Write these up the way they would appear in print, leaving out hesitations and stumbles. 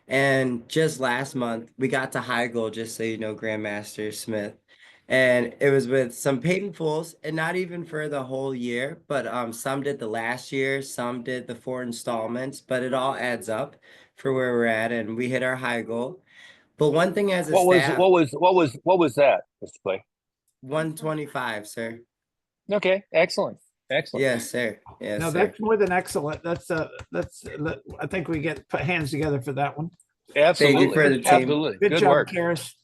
And just last month, we got to high goal, just so you know, Grandmaster Smith. And it was with some painfuls, and not even for the whole year, but some did the last year, some did the 4 installments, but it all adds up for where we're at, and we hit our high goal. But one thing as a What was staff, what was what was what was that, Mr. Clay? 125, sir. Okay, excellent, excellent. Yes, sir. Yes, No, sir. that's more than excellent. I think we get put hands together for that one. Thank you Absolutely, for the team. absolutely. Good Good job, work. Karis.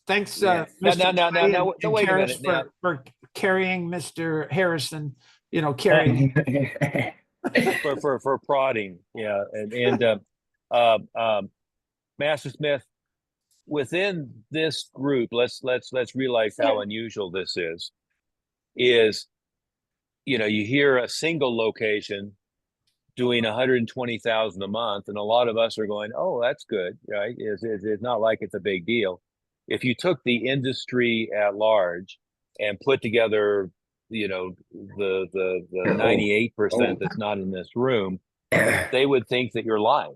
Thanks, Yes. Now, Mr. Clay now, and wait a Karis minute. Now, for carrying Mr. Harrison, carrying. for prodding, yeah, uh, um, Master Smith, within this group, let's realize how unusual this is. Is you hear a single location doing 120,000 a month, and a lot of us are going, "Oh, that's good, right?" It's not like it's a big deal. If you took the industry at large and put together, the 98% that's not in this room, they would think that you're lying.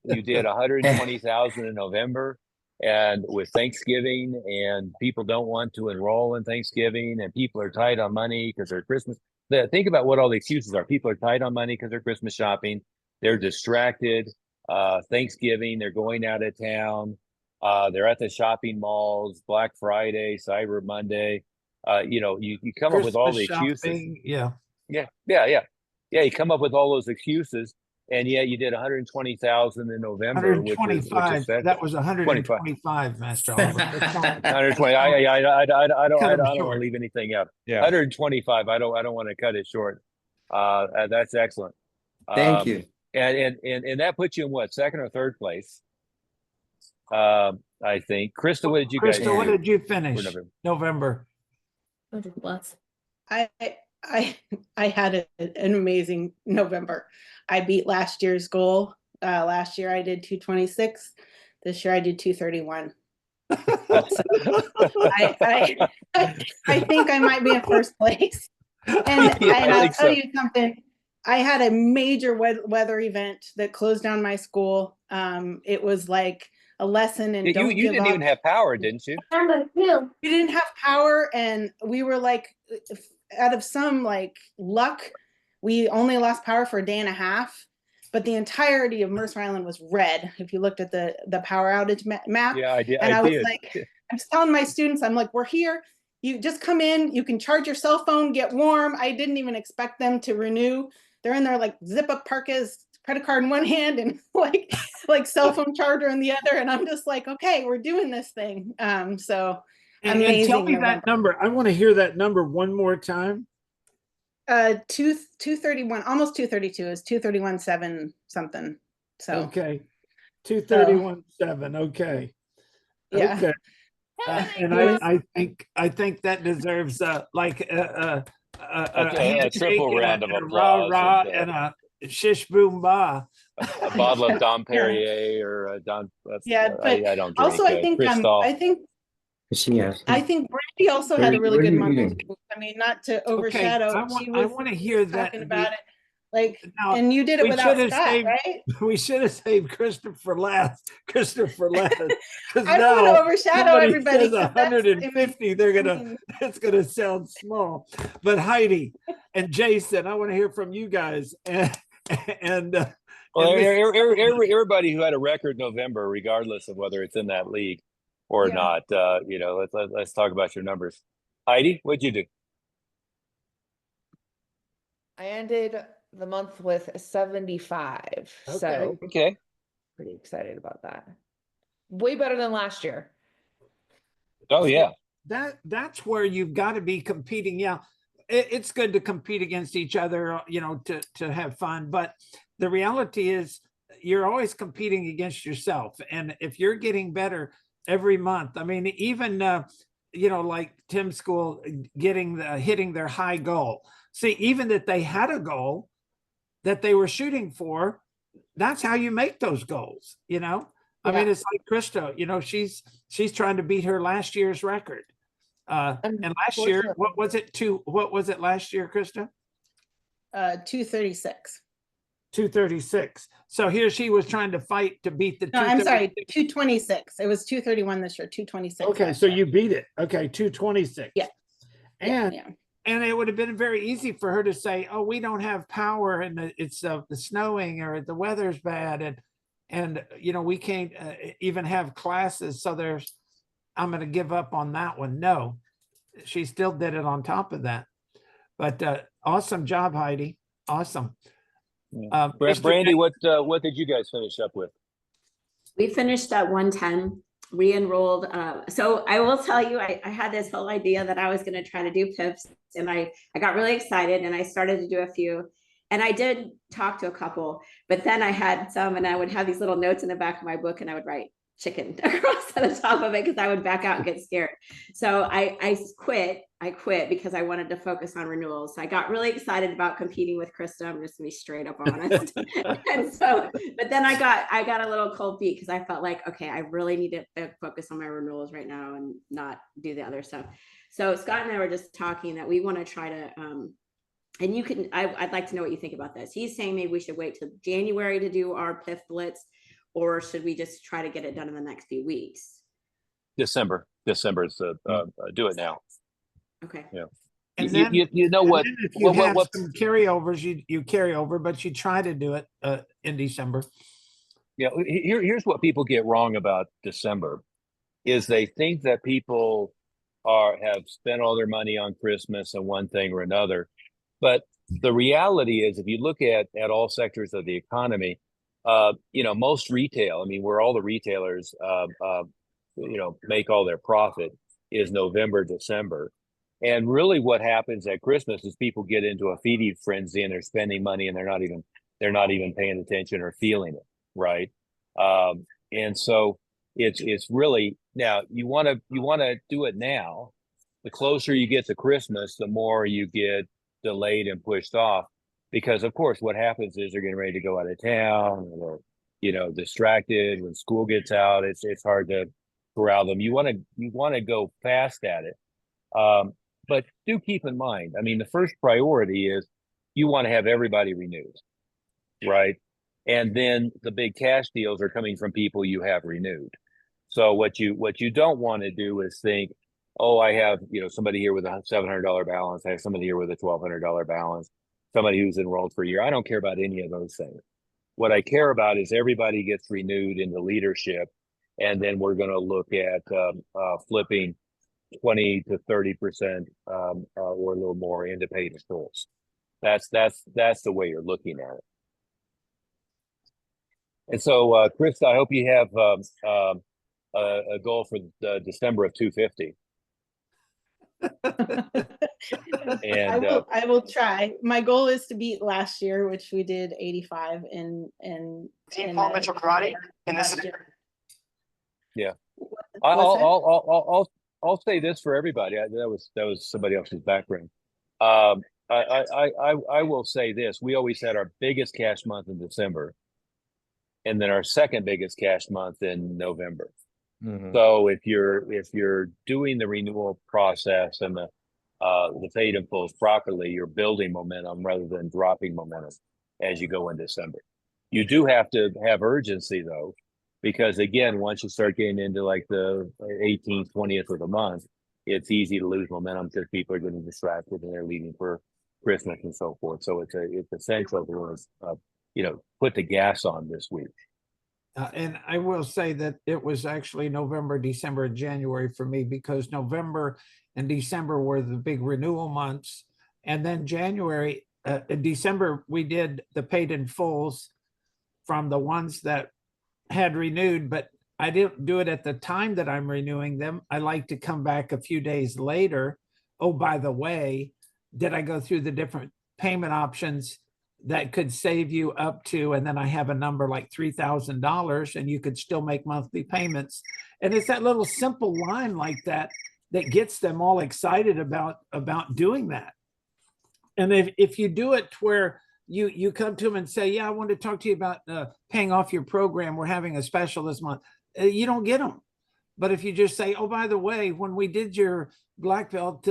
You did 120,000 in November, and with Thanksgiving, and people don't want to enroll in Thanksgiving, and people are tight on money because they're Christmas. Think about what all the excuses are. People are tight on money because they're Christmas shopping. They're distracted. Thanksgiving, they're going out of town. They're at the shopping malls, Black Friday, Cyber Monday. You come up with all the Christmas excuses. shopping, yeah. Yeah. You come up with all those excuses, and yeah, you did 120,000 in November, which is 125. fed. That was 25. 125, Master Oliver. 120. I don't Cut 'em want to short. leave anything out. Yeah. 125. I don't want to cut it short. That's excellent. Thank you. And that puts you in what, second or third place? I think. Krista, what did you guys Krista, what do did you for finish? November? November. I had an amazing November. I beat last year's goal. Last year I did 226. This year I did 231. So I think I might be in first place. And I'll tell you something. I had a major weather event that closed down my school. It was like a lesson in don't you give didn't up. even have power, didn't you? We didn't have power, and we were like, out of some like luck, we only lost power for a day and a half, but the entirety of Mercer Island was red if you looked at the power outage map. Yeah, I did. And I was like, I'm telling my students, I'm like, we're here. You just come in, you can charge your cell phone, get warm. I didn't even expect them to renew. They're in there like zip up parkas, credit card in one hand and like cell phone charger in the other. And I'm just like, okay, we're doing this thing. So And amazing. tell me that number. I want to hear that number one more time. 231, almost 232 is 231.7 something. So okay. 231.7. Okay. Yeah. Okay. And I think that deserves a triple round of applause rah, and a shish boom ba. A bottle of Dom Perrier or a Don. Yeah, but I don't drink. Also, I think Brandy also had a really good month. I mean, not to overshadow. Okay, I want to hear that. Talking about it, like, and you did it without Scott, right? We should have saved Christopher last. I don't want to overshadow everybody. 150. It's gonna sound small. But Heidi and Jason, I want to hear from you guys. Well, everybody who had a record November, regardless of whether it's in that league or not, let's talk about your numbers. Heidi, what'd you do? I ended the month with 75. So okay, pretty excited about that. Way better than last year. Oh yeah. That's where you've got to be competing. Yeah, it's good to compete against each other, to have fun. But the reality is you're always competing against yourself. And if you're getting better every month, I mean, even, like Tim's school hitting their high goal. See, even that they had a goal that they were shooting for, that's how you make those goals, I mean, it's like Krista, she's trying to beat her last year's record. And last year, what was it last year, Krista? 236. 236. So here she was trying to fight to beat the No, I'm sorry, 236. 226. It was 231 this year, 226. Okay, last so year. you beat it. Okay, 226. Yeah. And Yeah. and it would have been very easy for her to say, "Oh, we don't have power, and it's the snowing, or the weather's bad, and you know we can't even have classes." So I'm going to give up on that one. No, she still did it on top of that. But awesome job, Heidi. Awesome. Yeah. Mr. Brandy, what did you guys finish up with? We finished at 110, re-enrolled. So I will tell you, I had this whole idea that I was going to try to do PIPs, and I got really excited and I started to do a few. And I did talk to a couple, but then I had some, and I would have these little notes in the back of my book, and I would write chicken across the top of it because I would back out and get scared. So I quit. I quit because I wanted to focus on renewals. So I got really excited about competing with Krista. I'm just gonna be straight up honest. And so, but then I got a little cold feet because I felt like, okay, I really need to focus on my renewals right now and not do the other stuff. So Scott and I were just talking that we want to try to, and you can, I'd like to know what you think about this. He's saying maybe we should wait till January to do our PIF blitz, or should we just try to get it done in the next few weeks? December is do it now. Okay. Yeah. And You- then, you know and what? then if you have what- some carryovers, you carry over, but you try to do it in December. Yeah, here's what people get wrong about December is they think that people have spent all their money on Christmas and one thing or another. But the reality is, if you look at all sectors of the economy, most retail, I mean, where all the retailers, make all their profit is November, December. And really what happens at Christmas is people get into a feeding frenzy and they're spending money and they're not even paying attention or feeling it. Right. And so it's really, now you want to do it now. The closer you get to Christmas, the more you get delayed and pushed off, because of course what happens is they're getting ready to go out of town, or distracted. When school gets out, it's hard to corral them. You want to go fast at it, but do keep in mind, I mean, the first priority is you want to have everybody renewed, right? And then the big cash deals are coming from people you have renewed. So what you don't want to do is think, oh, I have somebody here with a $700 balance, I have somebody here with a $1,200 balance, somebody who's enrolled for a year. I don't care about any of those things. What I care about is everybody gets renewed into leadership, and then we're going to look at flipping 20 to 30% or a little more into paid in fulls. That's the way you're looking at it. And so, Chris, I hope you have a goal for December of 250. And I will try. My goal is to beat last year, which we did 85 in Team Paul Mitchell Karate, and this is yeah. What's I'll say this for everybody. That was somebody else's background. I will say this: we always had our biggest cash month in December, and then our second biggest cash month in November. Mhm. So if you're doing the renewal process and the paid in fulls properly, you're building momentum rather than dropping momentum as you go in December. You do have to have urgency though, because again, once you start getting into like the 18th, 20th of the month, it's easy to lose momentum because people are getting distracted and they're leaving for Christmas and so forth. So it's essential to put the gas on this week. And I will say that it was actually November, December, and January for me, because November and December were the big renewal months. And then January, in December, we did the paid in fulls from the ones that had renewed, but I didn't do it at the time that I'm renewing them. I like to come back a few days later. Oh, by the way, did I go through the different payment options that could save you up to, and then I have a number like $3,000, and you could still make monthly payments. And it's that little simple line like that that gets them all excited about doing that. And if you do it where you come to them and say, yeah, I want to talk to you about paying off your program, we're having a special this month, you don't get them. But if you just say, oh, by the way, when we did your black belt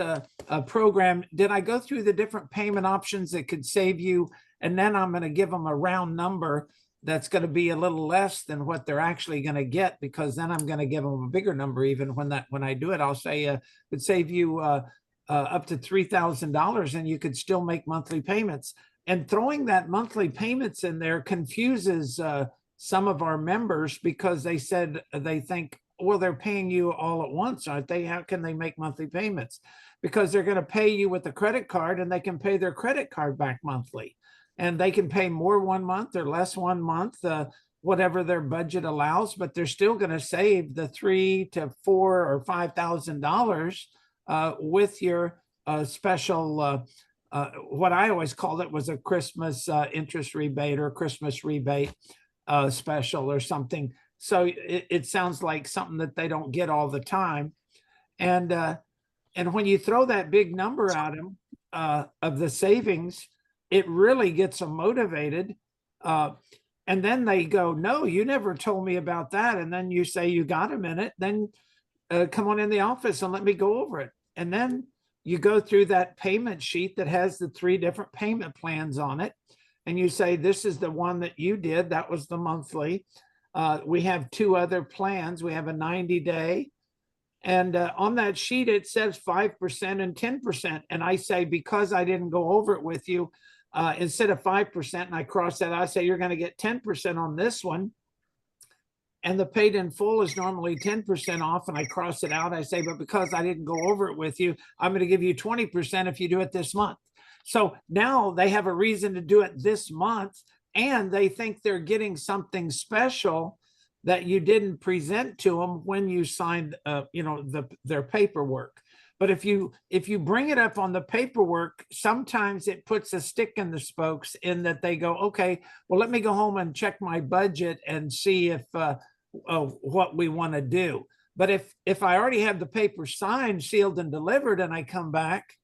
program, did I go through the different payment options that could save you And then I'm going to give them a round number that's going to be a little less than what they're actually going to get, because then I'm going to give them a bigger number. Even when I do it, I'll say it would save you up to $3,000, and you could still make monthly payments. And throwing that monthly payments in there confuses some of our members, because they think, well, they're paying you all at once, aren't they? How can they make monthly payments? Because they're going to pay you with a credit card, and they can pay their credit card back monthly. And they can pay more 1 month or less 1 month, whatever their budget allows, but they're still going to save the $3,000 to $4,000 or $5,000 with your special. What I always called it was a Christmas interest rebate or Christmas rebate special or something. So it sounds like something that they don't get all the time. And when you throw that big number at them of the savings, it really gets them motivated. And then they go, no, you never told me about that. And then you say, you got a minute, then come on in the office and let me go over it. And then you go through that payment sheet that has the 3 different payment plans on it. And you say, this is the one that you did. That was the monthly. We have 2 other plans. We have a 90-day. And on that sheet, it says 5% and 10%. And I say, because I didn't go over it with you, instead of 5%, and I cross that, I say, you're going to get 10% on this one. And the paid in full is normally 10% off. And I cross it out. I say, but because I didn't go over it with you, I'm going to give you 20% if you do it this month. So now they have a reason to do it this month, and they think they're getting something special that you didn't present to them when you signed, their paperwork. But if you bring it up on the paperwork, sometimes it puts a stick in the spokes, in that they go, okay, well, let me go home and check my budget and see if what we want to do. But if I already have the paper signed, sealed, and delivered, and I come back,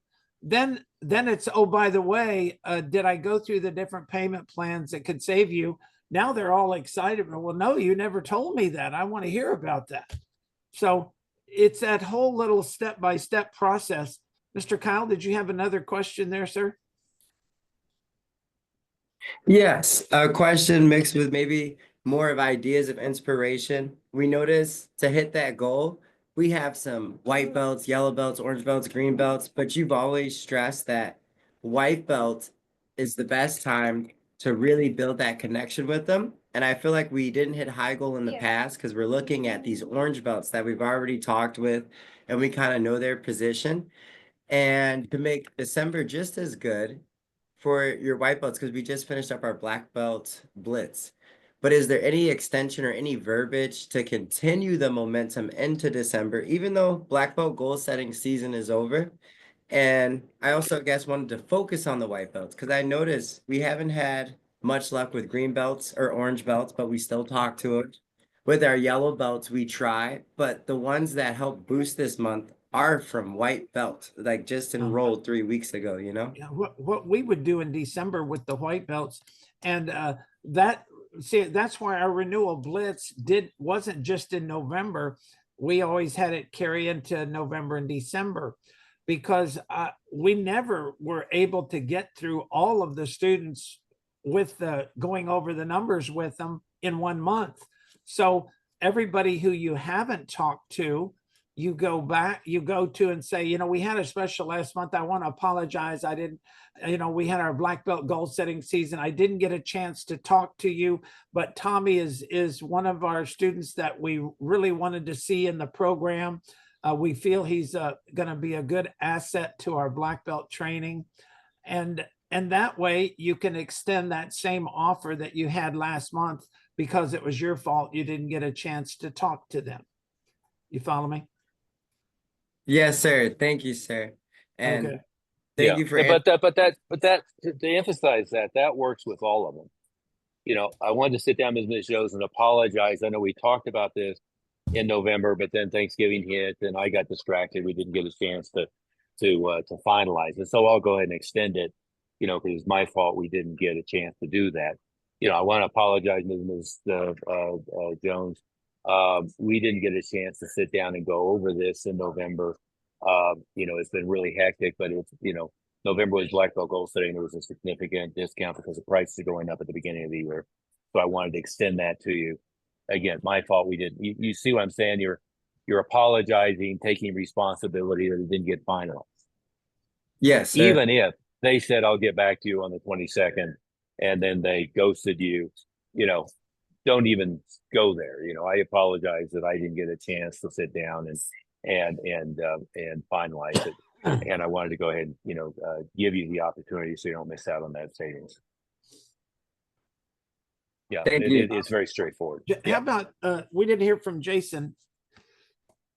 then it's, oh, by the way, did I go through the different payment plans that could save you? Now they're all excited. Well, no, you never told me that. I want to hear about that. So it's that whole little step-by-step process. Mr. Kyle, did you have another question there, sir? Yes, a question mixed with maybe more of ideas of inspiration. We notice to hit that goal, we have some white belts, yellow belts, orange belts, green belts, but you've always stressed that white belt is the best time to really build that connection with them. And I feel like we didn't hit high goal in the past because we're looking at these orange belts that we've already talked with, and we kind of know their position. And to make December just as good for your white belts, because we just finished up our black belt blitz. But is there any extension or any verbiage to continue the momentum into December, even though black belt goal setting season is over? And I also guess wanted to focus on the white belts, because I noticed we haven't had much luck with green belts or orange belts, but we still talk to it. With our yellow belts, we try, but the ones that help boost this month are from white belt, like just enrolled 3 weeks ago, you know? Yeah, what we would do in December with the white belts, and that's why our renewal blitz wasn't just in November. We always had it carry into November and December, because we never were able to get through all of the students with going over the numbers with them in 1 month. So everybody who you haven't talked to, you go to and say, we had a special last month. I want to apologize. I didn't, we had our black belt goal setting season. I didn't get a chance to talk to you, but Tommy is one of our students that we really wanted to see in the program. We feel he's going to be a good asset to our black belt training. And that way you can extend that same offer that you had last month, because it was your fault you didn't get a chance to talk to them. You follow me? Yes, sir. Thank you, sir. And Okay. thank you for but that to emphasize that works with all of them. I wanted to sit down with Ms. Jones and apologize. I know we talked about this in November, but then Thanksgiving hit and I got distracted. We didn't get a chance to finalize it. So I'll go ahead and extend it, because it's my fault we didn't get a chance to do that. I want to apologize, Ms. Jones. We didn't get a chance to sit down and go over this in November. It's been really hectic, but it's, November was Black Belt goal setting. There was a significant discount because the prices are going up at the beginning of the year. So I wanted to extend that to you. Again, my fault. We didn't. You see what I'm saying? You're apologizing, taking responsibility that it didn't get finalized. Yes, sir. Even if they said, I'll get back to you on the 22nd, and then they ghosted you, don't even go there. I apologize that I didn't get a chance to sit down and finalize it. And I wanted to go ahead and, give you the opportunity so you don't miss out on that savings. Yeah, Thank you. it's very straightforward. How about, we didn't hear from Jason.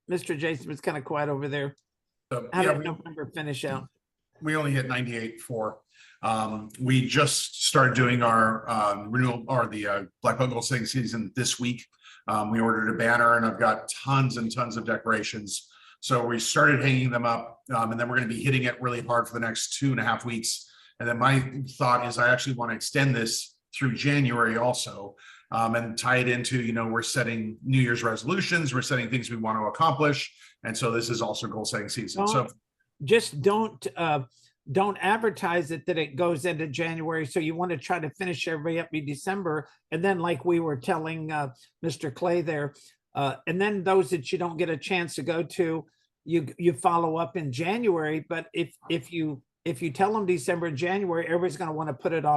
Mr. Jason was kind of quiet over there. How did November finish out? We only hit 98.4. We just started doing our renewal or the Black Belt goal setting season this week. We ordered a banner and I've got tons and tons of decorations. So we started hanging them up and then we're going to be hitting it really hard for the next 2.5 weeks. And then my thought is I actually want to extend this through January also and tie it into, we're setting New Year's resolutions, we're setting things we want to accomplish. And so this is also goal setting season. So just don't advertise it that it goes into January. So you want to try to finish everybody up in December. And then like we were telling Mr. Clay there, and then those that you don't get a chance to go to, you follow up in January. But if you tell them December and January, everybody's going to want to put it off